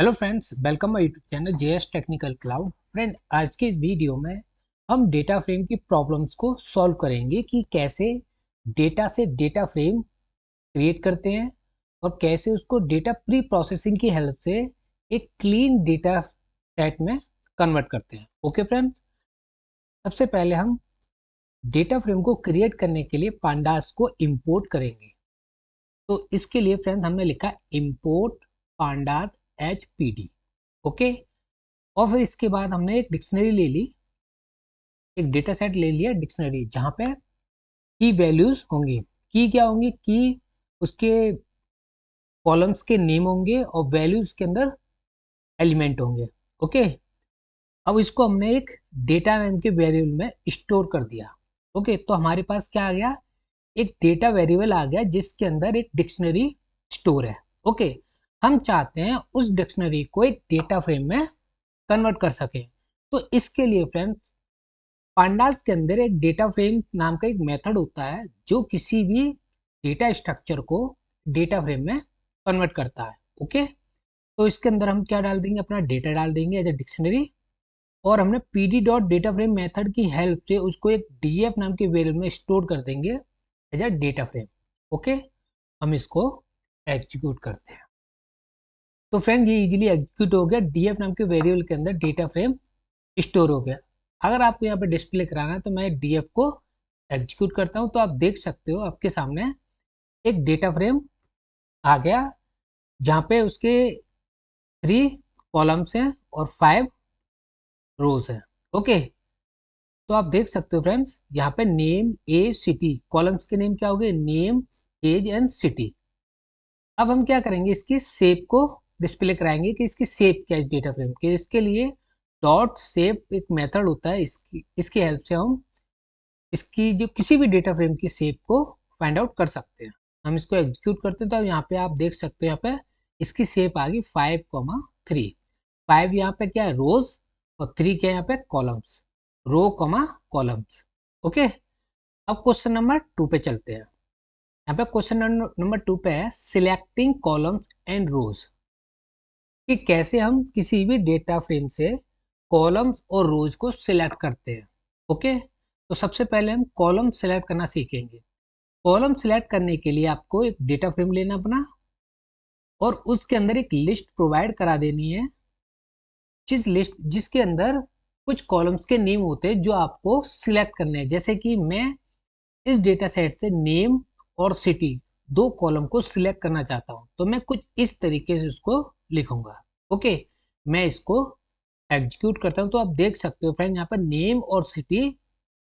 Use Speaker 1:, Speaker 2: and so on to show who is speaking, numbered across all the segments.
Speaker 1: Hello friends, welcome my YouTube channel JS technical cloud. Friend, आज के इस video में हम डेटा फ्रेम की प्रॉब्लम्स को सॉल्व करेंगे कि कैसे डेटा से डेटा फ्रेम क्रिएट करते हैं और कैसे उसको डेटा प्री प्रोसेसिंग की हेल्प से एक क्लीन डेटा सेट में कन्वर्ट करते हैं। ओके फ्रेंड्स, सबसे पहले हम डेटा फ्रेम को क्रिएट करने के लिए पांडास को इंपोर्ट करेंगे। तो इसके लिए फ्रेंड्स हमने लिखा import pandas H P D. Okay, और फिर इसके बाद हमने एक डिक्शनरी ले ली, एक डेटा सेट ले लिया डिक्शनरी, जहाँ पे की वैल्यूज होंगी। की क्या होंगी? की उसके कॉलम्स के नेम होंगे और वैल्यूज के अंदर एलिमेंट होंगे। ओके, अब इसको हमने एक डेटा नेम के वेरिएबल में स्टोर कर दिया। ओके, तो हमारे पास क्या आ गया? एक डेटा वेरिएबल आ गया जिसके अंदर एक डिक्शनरी स्टोर है। ओके, हम चाहते हैं उस डिक्शनरी को एक डेटा फ्रेम में कन्वर्ट कर सके। तो इसके लिए फ्रेंड्स, पांडास के अंदर एक डेटा फ्रेम नाम का एक मेथड होता है जो किसी भी डेटा स्ट्रक्चर को डेटा फ्रेम में कन्वर्ट करता है। ओके, तो इसके अंदर हम क्या डाल देंगे? अपना डेटा डाल देंगे एज ए डिक्शनरी, और हमने pd dot data frame method की हेल्प से उसको एक df नाम के वेरिएबल में स्टोर कर देंगे as a data frame. Okay, हम इसको एग्जीक्यूट करते हैं। तो फ्रेंड, ये इजीली एग्जीक्यूट हो गया, df नाम के वेरिएबल के अंदर डेटा फ्रेम स्टोर हो गया। अगर आपको यहाँ पे डिस्प्ले कराना है तो मैं डीएफ को एग्जीक्यूट करता हूँ, तो आप देख सकते हो आपके सामने एक डेटा फ्रेम आ गया जहाँ पे उसके 3 कॉलम्स हैं और 5 रोज हैं। ओके, तो आप देख सकते हो फ्रेंड्स, यहाँ पे नेम, एज, सिटी, कॉलम्स के नेम क्या हो गए? Name, age and city. अब हम क्या करेंगे? इसकी शेप को डिस्प्ले कराएंगे कि इसकी शेप क्या है डेटा फ्रेम की। इसके लिए डॉट शेप एक मेथड होता है, इसकी हेल्प से हम इसकी जो किसी भी डेटा फ्रेम की शेप को फाइंड आउट कर सकते हैं। हम इसको एग्जीक्यूट करते हैं तो यहाँ पे आप देख सकते हो, यहाँ पे इसकी शेप आ गई 5,3। 5 यहाँ पे क्या है? रोज, और 3 क्या है यहाँ पे? Columns. Row comma columns. Okay, अब क्वेश्चन नंबर 2 पे चलते हैं। यहाँ पे क्वेश्चन नंबर 2 पे है सिलेक्टिंग कॉलम्स एंड रोज, कि कैसे हम किसी भी डेटा फ्रेम से कॉलम्स और रोज को सिलेक्ट करते हैं। ओके, तो सबसे पहले हम कॉलम सिलेक्ट करना सीखेंगे। कॉलम सिलेक्ट करने के लिए आपको एक डेटा फ्रेम लेना अपना, और उसके अंदर एक लिस्ट प्रोवाइड करा देनी है, जिसके अंदर कुछ कॉलम्स के नेम होते हैं जो आपको सिलेक्ट करने हैं। जैसे कि मैं इस डेटा सेट से नेम और सिटी 2 कॉलम को सिलेक्ट करना चाहता हूं, तो मैं कुछ इस तरीके से उसको लिखूंगा। ओके, मैं इसको एग्जीक्यूट करता हूं, तो आप देख सकते हो फ्रेंड, यहाँ पर नेम और सिटी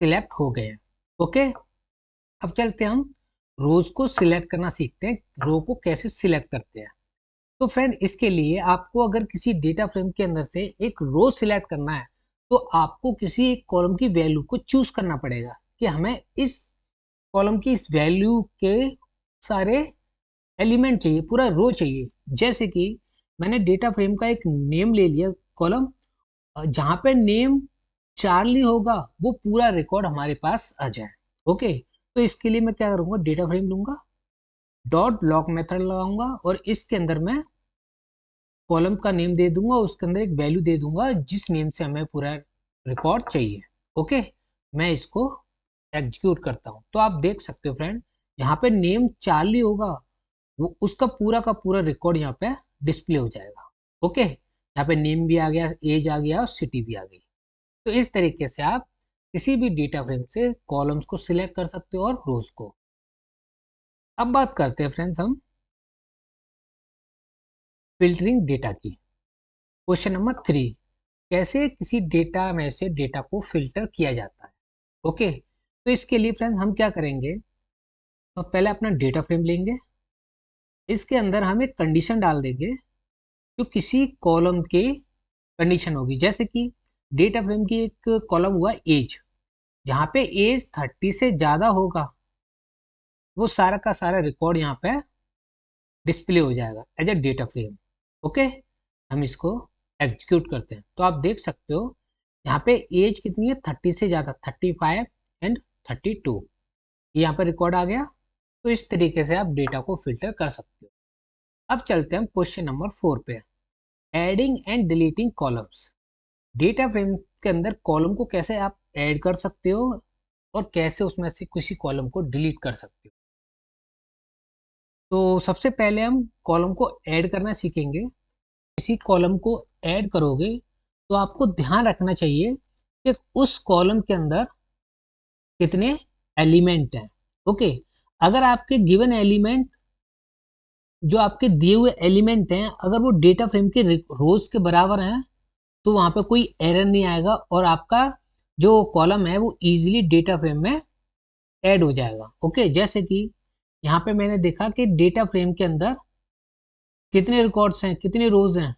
Speaker 1: सिलेक्ट हो गए हैं। ओके, अब चलते हैं हम रोज को सिलेक्ट करना सीखते हैं, रो को कैसे सिलेक्ट करते हैं। तो फ्रेंड, इसके लिए आपको अगर किसी डेटा फ्रेम के अंदर से एक रो सिलेक्ट करना है, तो आपको किसी एक कॉलम की वैल्यू को चूज करना पड़ेगा कि हमें इस कॉलम की इस वैल्यू के सारे एलिमेंट चाहिए, पूरा रो चाहिए। जैसे कि मैंने डेटा फ्रेम का एक नेम ले लिया कॉलम, जहाँ पे नेम चार्ली होगा वो पूरा रिकॉर्ड हमारे पास आ जाए। ओके, तो इसके लिए मैं क्या करूँगा? डेटा फ्रेम लूंगा, डॉट लॉक मेथड लगाऊंगा, और इसके अंदर मैं कॉलम का नेम दे दूंगा, उसके अंदर एक वैल्यू दे दूंगा जिस नेम से हमें पूरा रिकॉर्ड चाहिए। ओके, मैं इसको एग्जीक्यूट करता हूँ, तो आप देख सकते हो फ्रेंड, यहाँ पे नेम चार्ली होगा, वो उसका पूरा का पूरा रिकॉर्ड यहाँ पे डिस्प्ले हो जाएगा। ओके, यहाँ पे नेम भी आ गया, एज आ गया और सिटी भी आ गई। तो इस तरीके से आप किसी भी डेटा फ्रेम से कॉलम्स को सिलेक्ट कर सकते हो और रोज को। अब बात करते हैं फ्रेंड्स हम फिल्टरिंग डेटा की। क्वेश्चन नंबर 3, कैसे किसी डेटा में से डेटा को फिल्टर किया जाता है। ओके, तो इसके लिए फ्रेंड्स हम क्या करेंगे? तो पहले अपना डेटा फ्रेम लेंगे, इसके अंदर हम एक कंडीशन डाल देंगे जो किसी कॉलम की कंडीशन होगी। जैसे कि डेटा फ्रेम की एक कॉलम हुआ एज, जहाँ पे एज 30 से ज्यादा होगा वो सारा का सारा रिकॉर्ड यहाँ पे डिस्प्ले हो जाएगा as a data frame. Okay, हम इसको एग्जीक्यूट करते हैं, तो आप देख सकते हो यहाँ पे एज कितनी है? 30 से ज्यादा, 35 एंड 32, यहाँ पर रिकॉर्ड आ गया। तो इस तरीके से आप डेटा को फिल्टर कर सकते हो। अब चलते हैं हम क्वेश्चन नंबर 4 पे। Adding and deleting columns. Data frame के अंदर कॉलम को कैसे आप ऐड कर सकते हो और कैसे उसमें से किसी कॉलम को डिलीट कर सकते हो। तो सबसे पहले हम कॉलम को ऐड करना सीखेंगे। किसी कॉलम को ऐड करोगे तो आपको ध्यान रखना चाहिए कि उस कॉलम के अंदर कितने एलिमेंट हैं। ओके, अगर आपके गिवन एलिमेंट, जो आपके दिए हुए एलिमेंट हैं, अगर वो डेटा फ्रेम के रोज के बराबर हैं तो वहां पे कोई एरर नहीं आएगा और आपका जो कॉलम है वो इजीली डेटा फ्रेम में ऐड हो जाएगा। ओके, जैसे कि यहाँ पे मैंने देखा कि डेटा फ्रेम के अंदर कितने रिकॉर्ड्स हैं, कितने रोज हैं,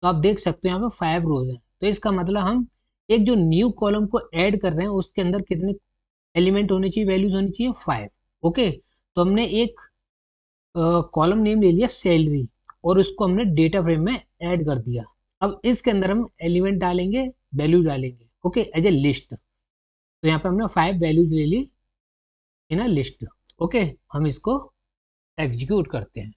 Speaker 1: तो आप देख सकते हो यहाँ पे 5 रोज हैं। तो इसका मतलब हम एक जो न्यू कॉलम को ऐड कर रहे हैं उसके अंदर कितने एलिमेंट होने चाहिए, वैल्यूज होनी चाहिए 5। ओके, तो हमने एक कॉलम नेम ले लिया सैलरी और उसको हमने डेटा फ्रेम में ऐड कर दिया। अब इसके अंदर हम एलिमेंट डालेंगे, वैल्यू डालेंगे, ओके, एज ए लिस्ट। तो यहाँ पे हमने 5 वैल्यूज ले ली इन अ लिस्ट। ओके, हम इसको एग्जीक्यूट करते हैं।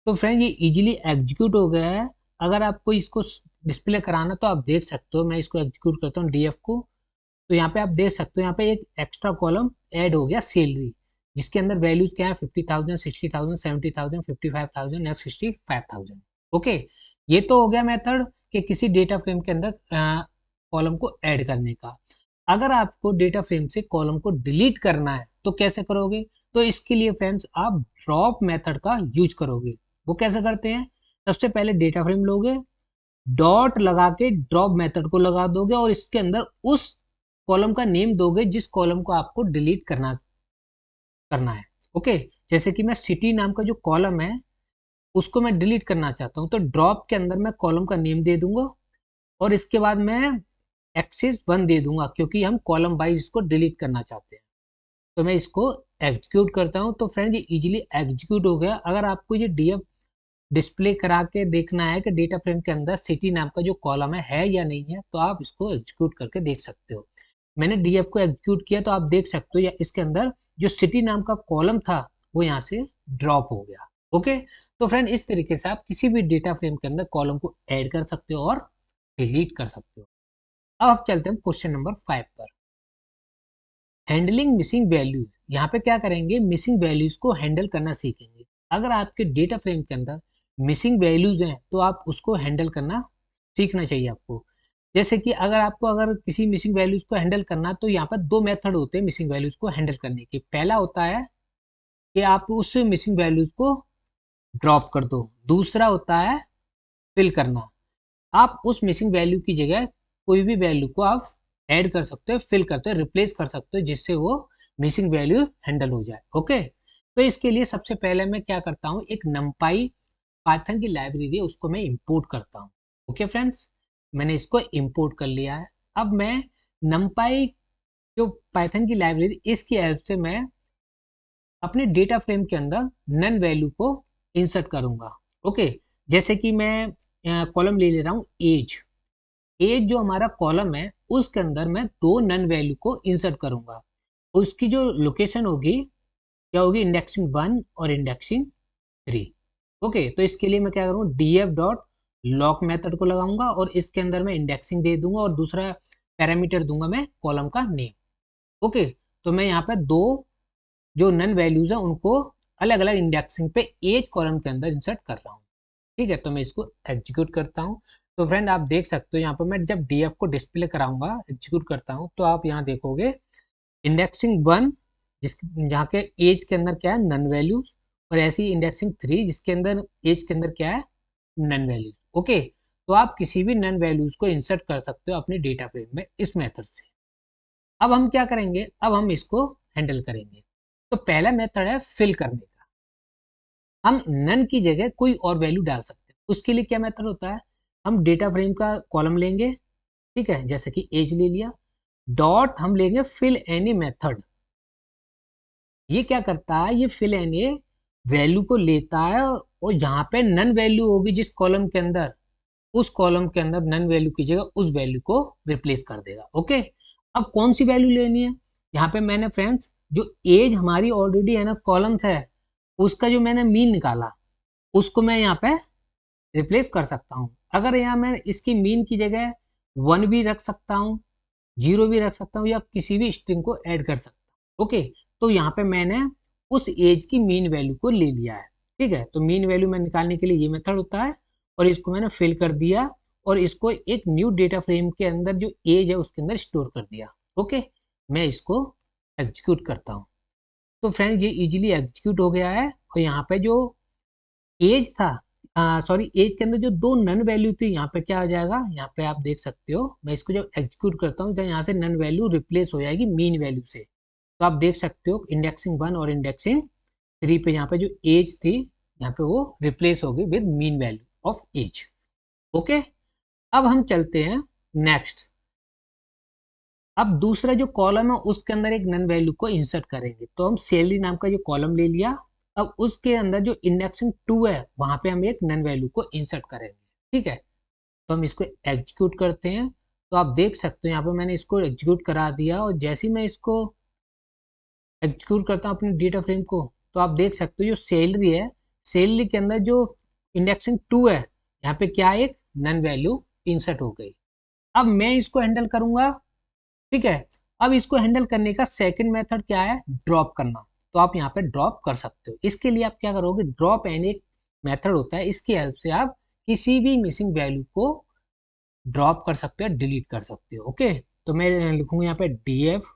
Speaker 1: तो फ्रेंड ये इजीली एग्जीक्यूट हो गया है। अगर आपको इसको डिस्प्ले कराना तो आप देख सकते हो। मैं इसको एग्जीक्यूट करता हूँ डीएफ को, तो यहाँ पे आप देख सकते हो यहाँ पे एक एक्स्ट्रा कॉलम ऐड हो गया सैलरी, जिसके अंदर वैल्यूज क्या है 50,000, 60,000, 70,000, 55,000 या 65,000। ओके, ये तो हो गया मेथड कि किसी डेटा फ्रेम के अंदर कॉलम को ऐड करने का। अगर आपको डेटा फ्रेम से कॉलम को डिलीट करना है तो कैसे करोगे? तो इसके लिए फ्रेंड्स आप ड्रॉप मेथड का यूज करोगे। वो कैसे करते हैं? सबसे पहले डेटा फ्रेम लोगे, डॉट लगा के ड्रॉप मेथड को लगा दोगे और इसके अंदर उस कॉलम का नेम दोगे जिस कॉलम को आपको डिलीट करना है। ओके, जैसे कि मैं सिटी नाम का जो कॉलम है उसको मैं डिलीट करना चाहता हूँ, तो ड्रॉप के अंदर मैं कॉलम का नेम दे दूंगा और इसके बाद मैं एक्सिस 1 दे दूंगा क्योंकि हम कॉलम वाइज इसको डिलीट करना चाहते हैं। तो मैं इसको एग्जीक्यूट करता हूँ। तो फ्रेंड ये इजीली एग्जीक्यूट हो गया। अगर आपको ये डीएफ डिस्प्ले करा के देखना है कि डेटा फ्रेम के अंदर सिटी नाम का जो कॉलम है या नहीं है, तो आप इसको एग्जीक्यूट करके देख सकते हो। मैंने डीएफ को एग्जीक्यूट किया तो आप देख सकते हो या इसके अंदर जो सिटी नाम का कॉलम था वो यहाँ से ड्रॉप हो गया। ओके, तो फ्रेंड इस तरीके से आप किसी भी डेटा फ्रेम के अंदर कॉलम को ऐड कर सकते हो और डिलीट कर सकते हो। अब आप चलते हैं क्वेश्चन नंबर 5 पर। Handling missing values. यहाँ पे क्या करेंगे, मिसिंग वैल्यूज को हैंडल करना सीखेंगे। अगर आपके डेटा फ्रेम के अंदर मिसिंग वैल्यूज हैं तो आप उसको हैंडल करना सीखना चाहिए आपको। जैसे कि अगर किसी मिसिंग वैल्यूज को हैंडल करना, तो यहाँ पर 2 मेथड होते हैं मिसिंग वैल्यूज को हैंडल करने के। पहला होता है कि आप उस मिसिंग वैल्यूज को ड्रॉप कर दो, दूसरा होता है फिल करना। आप उस मिसिंग वैल्यू की जगह कोई भी वैल्यू को आप ऐड कर सकते हो, फिल करते हो, रिप्लेस कर सकते हो, जिससे वो मिसिंग वैल्यू हैंडल हो जाए। ओके, तो इसके लिए सबसे पहले मैं क्या करता हूँ, एक नंपाई पाइथन की लाइब्रेरी है उसको मैं इंपोर्ट करता हूँ। ओके फ्रेंड्स, मैंने इसको इंपोर्ट कर लिया है। अब मैं नंपाई जो पाइथन की लाइब्रेरी, इसकी हेल्प से मैं अपने डेटा फ्रेम के अंदर नन वैल्यू को इंसर्ट करूंगा। ओके, जैसे कि मैं कॉलम ले ले रहा हूँ एज। एज जो हमारा कॉलम है उसके अंदर मैं 2 नन वैल्यू को इंसर्ट करूंगा। उसकी जो लोकेशन होगी क्या होगी, इंडेक्सिंग 1 और इंडेक्सिंग 3। ओके, तो इसके लिए मैं क्या करूँगा, df डॉट लॉक मेथड को लगाऊंगा और इसके अंदर मैं इंडेक्सिंग दे दूंगा और दूसरा पैरामीटर दूंगा मैं कॉलम का नेम। ओके, तो मैं यहाँ पे 2 जो नन वैल्यूज हैं उनको अलग अलग इंडेक्सिंग पे एज कॉलम के अंदर इंसर्ट कर रहा हूँ। ठीक है, तो मैं इसको एग्जीक्यूट करता हूँ। तो फ्रेंड आप देख सकते हो यहाँ पर मैं जब डीएफ को डिस्प्ले कराऊंगा, एग्जीक्यूट करता हूँ, तो आप यहाँ देखोगे इंडेक्सिंग 1 जिस जहाँ के एज के अंदर क्या है, नन वैल्यूज, और ऐसी इंडेक्सिंग 3 जिसके अंदर एज के अंदर क्या है, नन वैल्यूज। ओके, तो आप किसी भी नन वैल्यूज को इंसर्ट कर सकते हो अपने डेटा फ्रेम में इस मेथड से। अब हम क्या करेंगे, अब हम इसको हैंडल करेंगे। तो पहला मेथड है फिल करने का। हम नन की जगह कोई और वैल्यू डाल सकते हैं। उसके लिए क्या मेथड होता है, हम डेटा फ्रेम का कॉलम लेंगे, ठीक है, जैसे कि एज ले लिया, डॉट हम लेंगे फिल एनी मेथड। ये क्या करता है, ये फिल एनी वैल्यू को लेता है और जहां पे नन वैल्यू होगी जिस कॉलम के अंदर, उस कॉलम के अंदर नन वैल्यू की जगह उस वैल्यू को रिप्लेस कर देगा। ओके, अब कौन सी वैल्यू लेनी है, यहाँ पे मैंने फ्रेंड्स जो एज हमारी ऑलरेडी है ना कॉलम्स है, उसका जो मैंने मीन निकाला उसको मैं यहाँ पे रिप्लेस कर सकता हूँ। अगर यहाँ मैं इसकी मीन की जगह 1 भी रख सकता हूँ, 0 भी रख सकता हूँ, या किसी भी स्ट्रिंग को ऐड कर सकता हूँ। ओके, तो यहाँ पे मैंने उस एज की मीन वैल्यू को ले लिया है। ठीक है, तो मीन वैल्यू मैं निकालने के लिए ये मेथड होता है, और इसको मैंने फिल कर दिया और इसको एक न्यू डेटा फ्रेम के अंदर जो एज है उसके अंदर स्टोर कर दिया। ओके, मैं इसको एग्जीक्यूट करता हूँ। तो फ्रेंड्स ये इजीली एग्जीक्यूट हो गया है, और यहाँ पे जो एज था, सॉरी, एज के अंदर जो दो नन वैल्यू थी, यहाँ पे क्या आ जाएगा, यहाँ पे आप देख सकते हो, मैं इसको जब एग्जीक्यूट करता हूँ तो यहाँ से नन वैल्यू रिप्लेस हो जाएगी मीन वैल्यू से। तो आप देख सकते हो इंडेक्सिंग 1 और इंडेक्सिंग 3 पे यहाँ पे जो एज थी, यहाँ पे वो रिप्लेस हो गई with mean value of age. Okay, अब हम चलते हैं नेक्स्ट। अब दूसरा जो कॉलम है उसके अंदर एक नन वैल्यू को इंसर्ट करेंगे। तो हम सैलरी नाम का जो कॉलम ले लिया, अब उसके अंदर जो इंडेक्सिंग 2 है वहां पे हम एक नन वैल्यू को इंसर्ट करेंगे। ठीक है, तो हम इसको एग्जीक्यूट करते हैं। तो आप देख सकते हो यहाँ पे मैंने इसको एग्जीक्यूट करा दिया, और जैसे ही मैं इसको एग्जीक्यूट करता हूँ अपने डेटा फ्रेम को, तो आप देख सकते हो जो सैलरी है, सैलरी के अंदर जो इंडेक्सिंग 2 है, यहाँ पे क्या एक नन वैल्यू इंसर्ट हो गई। अब मैं इसको हैंडल करूंगा। ठीक है, अब इसको हैंडल करने का सेकंड मेथड क्या है, ड्रॉप करना। तो आप यहाँ पे ड्रॉप कर सकते हो। इसके लिए आप क्या करोगे, ड्रॉप एन एक मेथड होता है, इसकी हेल्प से आप किसी भी मिसिंग वैल्यू को ड्रॉप कर सकते हो, डिलीट कर सकते हो। ओके, तो मैं लिखूंगा यहाँ पे df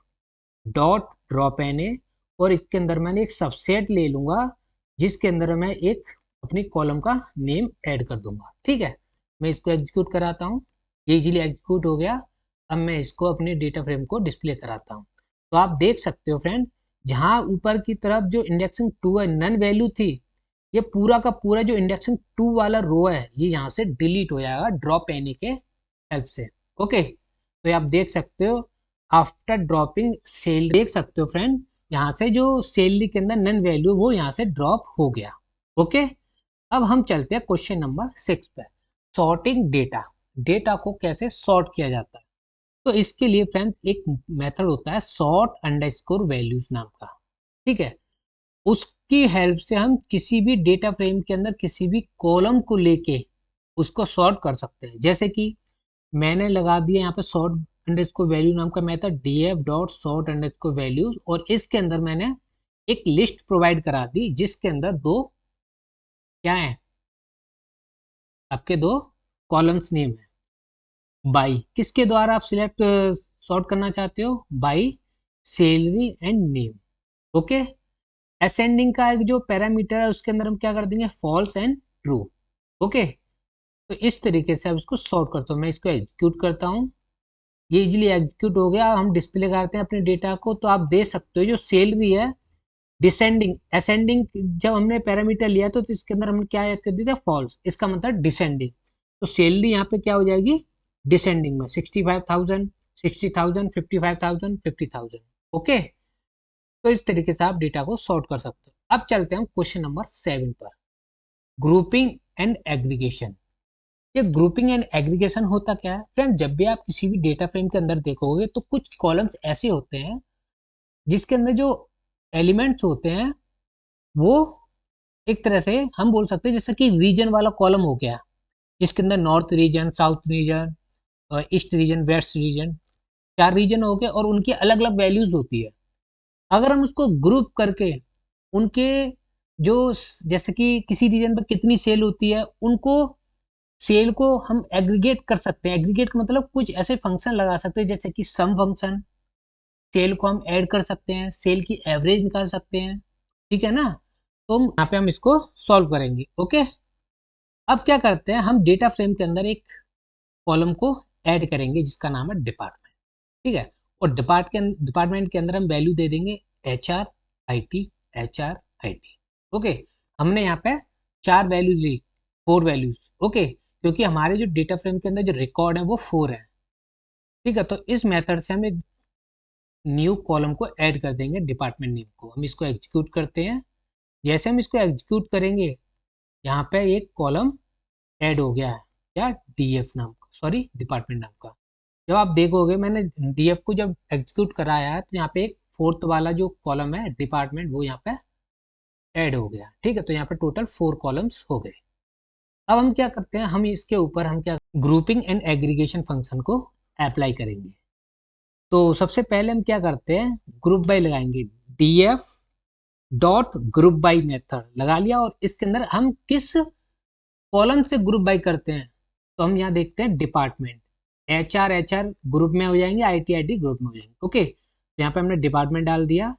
Speaker 1: dot drop N A, और इसके अंदर मैंने एक सबसेट ले लूंगा जिसके अंदर मैं एक अपनी कॉलम का नेम ऐड कर दूंगा। ठीक है, मैं इसको एग्जीक्यूट कराता हूँ, ये इजीली एग्जीक्यूट हो गया। अब मैं इसको अपने डेटा फ्रेम को डिस्प्ले कराता हूँ। तो आप देख सकते हो फ्रेंड, जहां ऊपर की तरफ जो इंडेक्सिंग 2 है नन वैल्यू थी, ये पूरा का पूरा जो इंडेक्सिंग 2 वाला रो है ये यहाँ से डिलीट हो जाएगा ड्रॉप एनी के हेल्प से। ओके, तो आप देख सकते हो आफ्टर ड्रॉपिंग सेल, देख सकते हो फ्रेंड, यहाँ से जो सैलरी के अंदर नन वैल्यू वो यहाँ से ड्रॉप हो गया। ओके, अब हम चलते हैं क्वेश्चन नंबर 6 पे, सॉर्टिंग डेटा। डेटा को कैसे सॉर्ट किया जाता है। तो इसके लिए फ्रेंड एक मेथड होता है सॉर्ट अंडरस्कोर वैल्यूज नाम का। ठीक है, उसकी हेल्प से हम किसी भी डेटा फ्रेम के अंदर किसी भी कॉलम को लेके उसको सॉर्ट कर सकते हैं। जैसे कि मैंने लगा दिया यहाँ पे सॉर्ट अंडरस्कोर वैल्यू नाम का method df dot sort underscore values, और इसके अंदर मैंने एक लिस्ट प्रोवाइड करा दी जिसके अंदर दो क्या है, आपके दो कॉलम्स नेम है। बाई किसके द्वारा आप सिलेक्ट सॉर्ट करना चाहते हो, by salary and name. Okay, ascending का एक जो पैरामीटर है उसके अंदर हम क्या कर देंगे, फॉल्स एंड ट्रू। ओके, तो इस तरीके से आप इसको सॉर्ट करते हो। मैं इसको एग्जीक्यूट करता हूँ, ये इजीली एग्जीक्यूट हो गया। हम डिस्प्ले करते हैं अपने डेटा को, तो आप देख सकते हो जो सैलरी है डिसेंडिंग, असेंडिंग जब हमने पैरामीटर लिया तो इसके अंदर हमने क्या कर दिया था, फॉल्स, इसका मतलब डिसेंडिंग। तो सैलरी यहाँ पे क्या हो जाएगी, डिसेंडिंग में 65,000, 60,000, 55,000, 50,000। ओके, तो इस तरीके से आप डेटा को सॉर्ट कर सकते हो। अब चलते हैं हम क्वेश्चन नंबर 7 पर, ग्रुपिंग एंड एग्रीगेशन। ये ग्रुपिंग एंड एग्रीगेशन होता क्या है फ्रेंड, जब भी आप किसी भी डेटा फ्रेम के अंदर देखोगे तो कुछ कॉलम्स ऐसे होते हैं जिसके अंदर जो एलिमेंट्स होते हैं वो एक तरह से हम बोल सकते हैं जैसे कि रीजन वाला कॉलम हो गया, जिसके अंदर north region, south region, east region, west region, 4 region हो गए और उनकी अलग अलग वैल्यूज होती है। अगर हम उसको ग्रुप करके उनके जो जैसे कि किसी रीजन पर कितनी सेल होती है, उनको सेल को हम एग्रीगेट कर सकते हैं। एग्रीगेट का मतलब कुछ ऐसे फंक्शन लगा सकते हैं जैसे कि सम फंक्शन, सेल को हम ऐड कर सकते हैं, सेल की एवरेज निकाल सकते हैं। ठीक है ना, तो यहाँ पे हम इसको सॉल्व करेंगे। ओके, अब क्या करते हैं, हम डेटा फ्रेम के अंदर एक कॉलम को ऐड करेंगे जिसका नाम है डिपार्टमेंट। ठीक है, और डिपार्टमेंट के अंदर हम वैल्यू दे देंगे HR IT, HR IT। Okay, हमने यहाँ पे 4 वैल्यू ली, 4 वैल्यूज। ओके, क्योंकि हमारे जो डेटा फ्रेम के अंदर जो रिकॉर्ड है वो 4 है। ठीक है, तो इस मेथड से हम एक न्यू कॉलम को ऐड कर देंगे डिपार्टमेंट नेम को। हम इसको एग्जीक्यूट करते हैं, जैसे हम इसको एग्जीक्यूट करेंगे यहाँ पे एक कॉलम ऐड हो गया है, क्या, DF नाम का, सॉरी डिपार्टमेंट नाम का। जब आप देखोगे मैंने DF को जब एग्जीक्यूट कराया है तो यहाँ पे एक 4th वाला जो कॉलम है डिपार्टमेंट वो यहाँ पे ऐड हो गया। ठीक है, तो यहाँ पे टोटल 4 कॉलम्स हो गए। अब हम क्या करते हैं, हम इसके ऊपर हम क्या ग्रुपिंग एंड एग्रीगेशन फंक्शन को अप्लाई करेंगे। तो सबसे पहले हम क्या करते हैं, ग्रुप बाय लगाएंगे, df dot group by method लगा लिया, और इसके अंदर हम किस कॉलम से ग्रुप बाय करते हैं, तो हम यहाँ देखते हैं डिपार्टमेंट, एच आर ग्रुप में हो जाएंगे, आई टी ग्रुप में हो जाएंगे। ओके, तो यहाँ पे हमने डिपार्टमेंट डाल दिया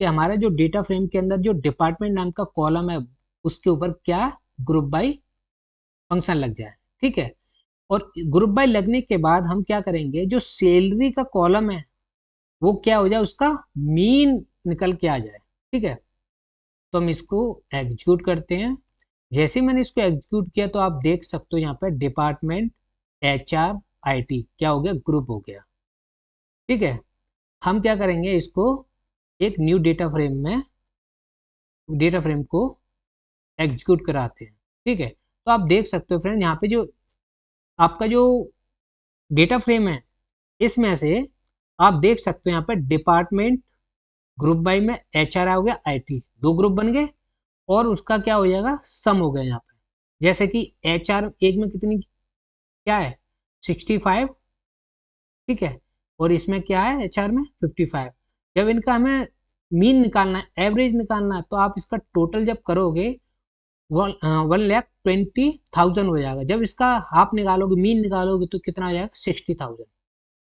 Speaker 1: कि हमारा जो डेटा फ्रेम के अंदर जो डिपार्टमेंट नाम का कॉलम है उसके ऊपर क्या ग्रुप बाय फंक्शन लग जाए। ठीक है, और ग्रुप बाय लगने के बाद हम क्या करेंगे, जो सैलरी का कॉलम है वो क्या हो जाए, उसका मीन निकल के आ जाए। ठीक है, तो हम इसको एग्जीक्यूट करते हैं। जैसे मैंने इसको एग्जीक्यूट किया तो आप देख सकते हो यहाँ पे डिपार्टमेंट HR IT क्या हो गया, ग्रुप हो गया। ठीक है, हम क्या करेंगे, इसको एक न्यू डेटा फ्रेम को एग्जीक्यूट कराते हैं। ठीक है, तो आप देख सकते हो फ्रेंड, यहाँ पे जो आपका जो डेटा फ्रेम है इसमें से आप देख सकते हो यहाँ पे डिपार्टमेंट ग्रुप बाय में HR हो गया, IT, दो ग्रुप बन गए, और उसका क्या हो जाएगा, सम हो गया यहाँ पे। जैसे कि HR एक में कितनी क्या है, 65। ठीक है, और इसमें क्या है HR में 55। जब इनका हमें मीन निकालना है, एवरेज निकालना है, तो आप इसका टोटल जब करोगे 1,20,000 हो जाएगा। जब इसका हाफ निकालोगे, मीन निकालोगे, तो कितना आ जाएगा, 60,000।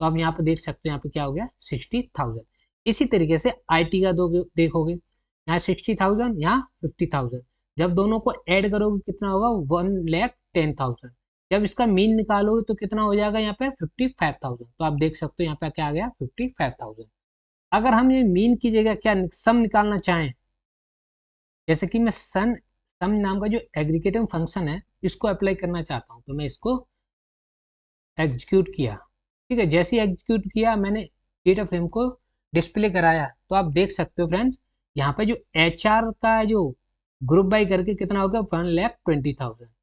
Speaker 1: तो आप यहाँ पे देख सकते हो यहाँ पे क्या हो गया, 60,000। इसी तरीके से IT का देखोगे, यहाँ 60,000, यहाँ 50,000। जब दोनों को ऐड करोगे कितना होगा, 1,10,000। जब इसका मीन निकालोगे तो कितना हो जाएगा, यहाँ पे 55,000। तो आप देख सकते हो यहाँ पे क्या आ गया, 55,000। अगर हम ये मीन की जगह क्या सम निकालना चाहें, जैसे कि मैं सम नाम का जो एग्रीगेटिव फंक्शन है इसको अप्लाई करना चाहता हूँ, तो मैं इसको एग्जीक्यूट किया। ठीक है, जैसे ही एग्जीक्यूट किया मैंने डेटा फ्रेम को डिस्प्ले कराया, तो आप देख सकते हो फ्रेंड्स, यहाँ पे जो HR का जो ग्रुप बाय करके कितना हो गया, 1,20,000,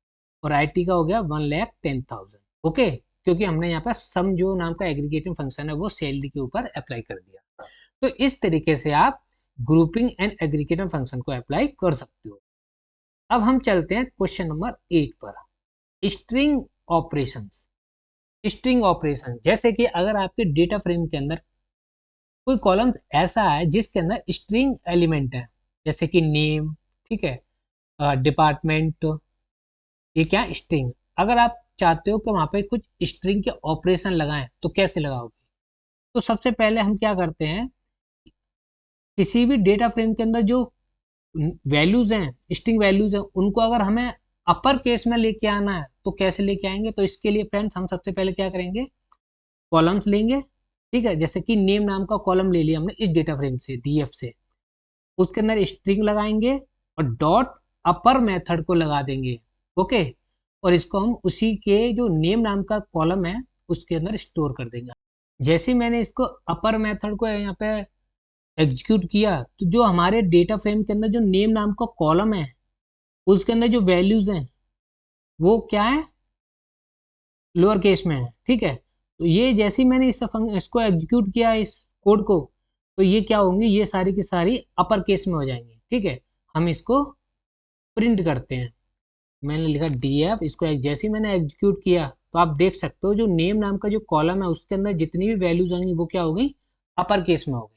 Speaker 1: और IT का हो गया 1,10,000। ओके, क्योंकि हमने यहाँ पर सम जो नाम का एग्रीगेटिव फंक्शन है वो सैलरी के ऊपर अप्लाई कर दिया। तो इस तरीके से आप ग्रुपिंग एंड एग्रीगेटिव फंक्शन को अप्लाई कर सकते हो। अब हम चलते हैं क्वेश्चन नंबर 8 पर, स्ट्रिंग ऑपरेशंस। स्ट्रिंग ऑपरेशन, जैसे कि अगर आपके डेटा फ्रेम के अंदर कोई कॉलम ऐसा है जिसके अंदर स्ट्रिंग एलिमेंट है, जैसे कि नेम, ठीक है, डिपार्टमेंट, ये क्या स्ट्रिंग। अगर आप चाहते हो कि वहां पे कुछ स्ट्रिंग के ऑपरेशन लगाएं तो कैसे लगाओगे, तो सबसे पहले हम क्या करते हैं, किसी भी डेटा फ्रेम के अंदर जो वैल्यूज हैं, स्ट्रिंग वैल्यूज हैं, उनको अगर हमें अपर केस में लेके आना है तो कैसे लेके आएंगे, तो इसके लिए फ्रेंड्स हम सबसे पहले क्या करेंगे, कॉलम्स लेंगे। ठीक है, जैसे कि नेम नाम का कॉलम ले लिया हमने इस डेटा फ्रेम से, DF से, उसके अंदर स्ट्रिंग लगाएंगे और डॉट अपर मेथड को लगा देंगे। ओके, और इसको हम उसी के जो नेम नाम का कॉलम है उसके अंदर स्टोर कर देंगे। जैसे मैंने इसको अपर मेथड को यहाँ पे एग्जीक्यूट किया, तो जो हमारे डेटा फ्रेम के अंदर जो नेम नाम का कॉलम है उसके अंदर जो वैल्यूज हैं वो क्या है, लोअर केस में है। ठीक है, तो ये जैसे ही मैंने इसको एग्जीक्यूट किया इस कोड को, तो ये क्या होंगी, ये सारी की सारी अपर केस में हो जाएंगी। ठीक है, हम इसको प्रिंट करते हैं। मैंने लिखा DF, इसको जैसे ही मैंने एग्जीक्यूट किया तो आप देख सकते हो जो नेम नाम का जो कॉलम है उसके अंदर जितनी भी वैल्यूज आएंगी वो क्या हो गई, अपर केस में हो गई।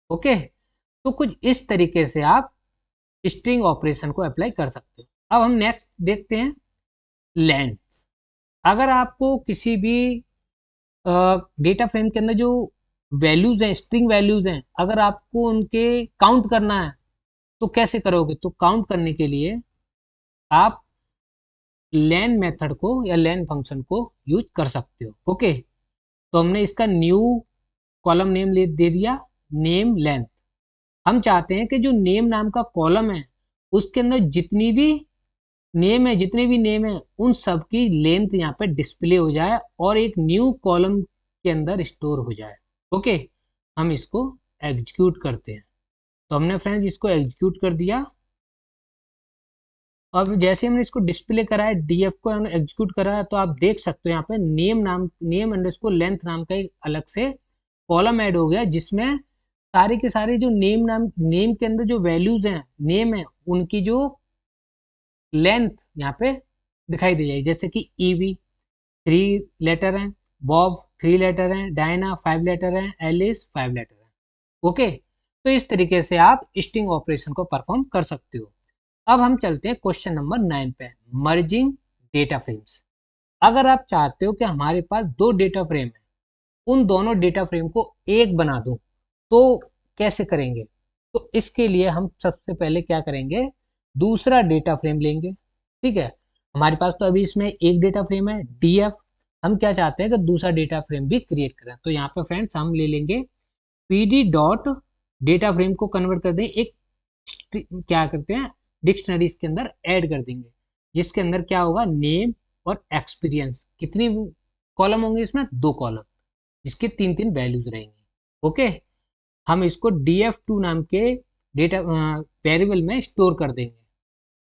Speaker 1: ओके, तो कुछ इस तरीके से आप स्ट्रिंग ऑपरेशन को अप्लाई कर सकते हो। अब हम नेक्स्ट देखते हैं लेंथ। अगर आपको किसी भी डेटा फ्रेम के अंदर जो वैल्यूज हैं, स्ट्रिंग वैल्यूज हैं, अगर आपको उनके काउंट करना है तो कैसे करोगे, तो काउंट करने के लिए आप लेन मेथड को या लेन फंक्शन को यूज कर सकते हो। ओके, तो हमने इसका न्यू कॉलम नेम दे दिया, नेम लेंथ। हम चाहते हैं कि जो नेम नाम का कॉलम है उसके अंदर जितने भी नेम है उन सब की लेंथ यहाँ पे डिस्प्ले हो जाए और एक न्यू कॉलम के अंदर स्टोर हो जाए। ओके, हम इसको एग्जीक्यूट करते हैं। तो हमने फ्रेंड्स इसको एग्जीक्यूट कर दिया। अब जैसे हमने इसको डिस्प्ले कराया, DF को हमने एग्जीक्यूट कराया, तो आप देख सकते हो यहाँ पे नेम अंडरस्कोर लेंथ नाम का एक अलग से कॉलम ऐड हो गया, जिसमें सारे के सारे जो नेम के अंदर जो वैल्यूज हैं, नेम है, उनकी जो लेंथ यहाँ पे दिखाई दे जाएगी, जैसे कि ईवी 3 लेटर हैं, बॉब 3 लेटर हैं, डायना 5 लेटर हैं, एलिस 5 लेटर हैं। ओके, तो इस तरीके से आप स्ट्रिंग ऑपरेशन को परफॉर्म कर सकते हो। अब हम चलते हैं क्वेश्चन नंबर 9 पे, मर्जिंग डेटा फ्रेम्स। अगर आप चाहते हो कि हमारे पास दो डेटा फ्रेम है, उन दोनों डेटा फ्रेम को एक बना दूं, तो कैसे करेंगे? तो इसके लिए हम सबसे पहले क्या करेंगे, दूसरा डेटा फ्रेम लेंगे। ठीक है, हमारे पास तो अभी इसमें एक डेटा फ्रेम है डीएफ, हम क्या चाहते हैं कि दूसरा डेटा फ्रेम भी क्रिएट करें। तो यहाँ पे फ्रेंड्स हम ले लेंगे पीडी डॉट डेटा फ्रेम को कन्वर्ट कर दें एक, क्या करते हैं, डिक्शनरी के अंदर ऐड कर देंगे, जिसके अंदर क्या होगा, नेम और एक्सपीरियंस। कितनी कॉलम होंगे इसमें? 2 कॉलम, जिसके 3 वैल्यूज रहेंगे। ओके, हम इसको df2 नाम के डेटा वेरिएबल में स्टोर कर देंगे।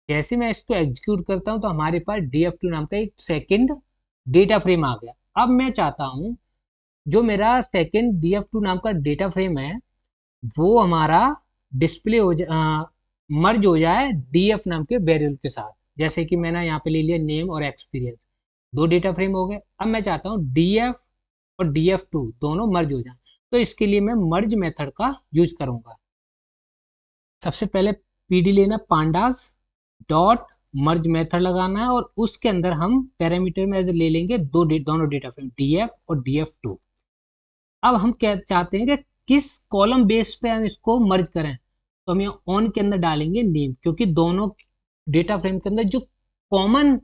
Speaker 1: जैसे मैं इसको एग्जीक्यूट करता हूं तो हमारे पास df2 नाम का एक सेकंड डेटा फ्रेम आ गया। अब मैं चाहता हूं जो मेरा सेकंड df2 नाम का डेटा फ्रेम है वो हमारा डिस्प्ले हो मर्ज हो जाए df नाम के वेरिएबल के साथ। जैसे कि मैंने यहाँ पे ले लिया नेम और एक्सपीरियंस, 2 डेटा फ्रेम हो गए। अब मैं चाहता हूँ df और df2 दोनों मर्ज हो जाए, तो इसके लिए मैं मर्ज मेथड का यूज करूंगा। सबसे पहले पीडी लेना पांडास डॉट मर्ज मेथड लगाना है, और उसके अंदर हम पैरामीटर में ले लेंगे दोनों डेटा फ्रेम df और df2। अब हम क्या चाहते हैं कि किस कॉलम बेस पे हम इसको मर्ज करें, तो हम यहाँ ऑन के अंदर डालेंगे नेम, क्योंकि दोनों डेटा फ्रेम के अंदर जो कॉमन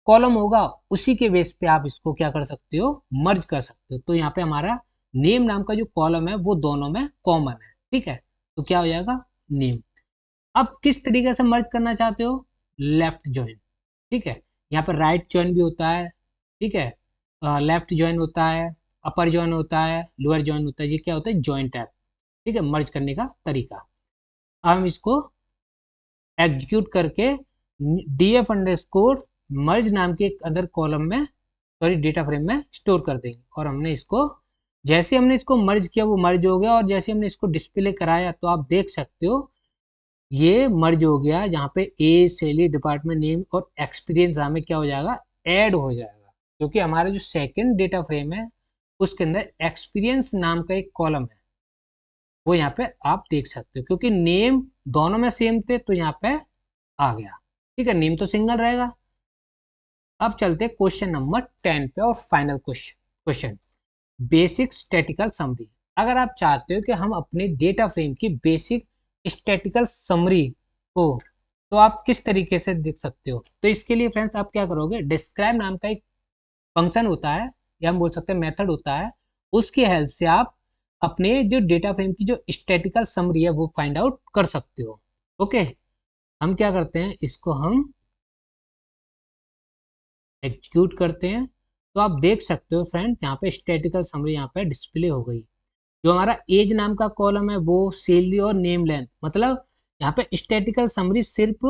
Speaker 1: कॉलम होगा उसी के बेस पे आप इसको क्या कर सकते हो, मर्ज कर सकते हो। तो यहाँ पे हमारा नेम नाम का जो कॉलम है वो दोनों में कॉमन है। ठीक है, तो क्या हो जाएगा, नेम। अब किस तरीके से मर्ज करना चाहते हो, लेफ्ट ज्वाइन। ठीक है, यहाँ पर राइट ज्वाइन भी होता है, ठीक है, लेफ्ट ज्वाइन होता है, अपर ज्वाइन होता है, लोअर ज्वाइन होता है। ये क्या होता है, ज्वाइन टैब। ठीक है, मर्ज करने का तरीका। अब हम इसको एग्जीक्यूट करके df अंडरस्कोर मर्ज नाम के एक अदर कॉलम में, सॉरी डेटा फ्रेम में स्टोर कर देंगे। और हमने इसको, जैसे हमने इसको मर्ज किया वो मर्ज हो गया, और जैसे हमने इसको डिस्प्ले कराया तो आप देख सकते हो ये मर्ज हो गया। यहाँ पे एज, सैलरी, डिपार्टमेंट नेम और एक्सपीरियंस हमें क्या हो जाएगा, ऐड हो जाएगा, क्योंकि हमारा जो सेकंड डेटा फ्रेम है उसके अंदर एक्सपीरियंस नाम का एक कॉलम है, वो यहाँ पे आप देख सकते हो। क्योंकि नेम दोनों में सेम थे तो यहाँ पे आ गया। ठीक है, नेम तो सिंगल रहेगा। अब चलते हैं क्वेश्चन नंबर 10 पे, और final question, basic statistical summary. अगर आप चाहते हो कि हम अपने डेटा फ्रेम की बेसिक स्टैटिकल समरी को, तो आप किस तरीके से देख सकते हो, तो इसके लिए फ्रेंड्स आप क्या करोगे, डिस्क्राइब नाम का एक फंक्शन होता है, या हम बोल सकते हैं मेथड होता है, उसकी हेल्प से आप अपने जो डेटा फ्रेम की जो स्टैटिकल समरी है वो फाइंड आउट कर सकते हो। ओके, हम क्या करते हैं, इसको हम एग्जीक्यूट करते हैं, तो आप देख सकते हो फ्रेंड्स यहाँ पे स्टैटिकल समरी यहाँ पे डिस्प्ले हो गई। जो हमारा एज नाम का कॉलम है वो सैलरी और नेम लेंथ, मतलब यहाँ पे स्टैटिकल समरी सिर्फ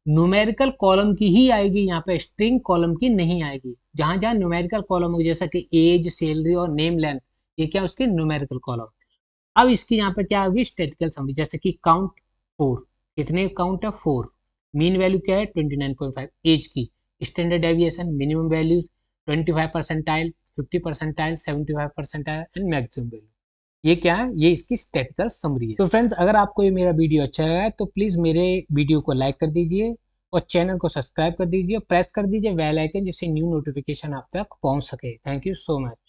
Speaker 1: न्यूमेरिकल कॉलम की ही आएगी, यहाँ पे स्ट्रिंग कॉलम की नहीं आएगी। जहां जहां न्यूमेरिकल कॉलम होगी, जैसा कि एज, सैलरी और नेम लेंथ, ये क्या उसके न्यूमेरिकल कॉलम। अब इसकी यहाँ पे क्या होगी, स्टैटिकल समरी, जैसे कि काउंट 4, कितने काउंट है 4, मीन वैल्यू क्या है 29.5, एज की standard deviation, minimum value 25 percentile, 50 percentile, 75 percentile and maximum value. ये क्या है, ये इसकी स्टैटिकल समरी है। तो फ्रेंड्स, अगर आपको ये मेरा वीडियो अच्छा लगा है तो प्लीज़ मेरे वीडियो को लाइक कर दीजिए, और चैनल को सब्सक्राइब कर दीजिए, प्रेस कर दीजिए बेल आइकन, जिससे न्यू नोटिफिकेशन आप तक पहुंच सके। Thank you so much.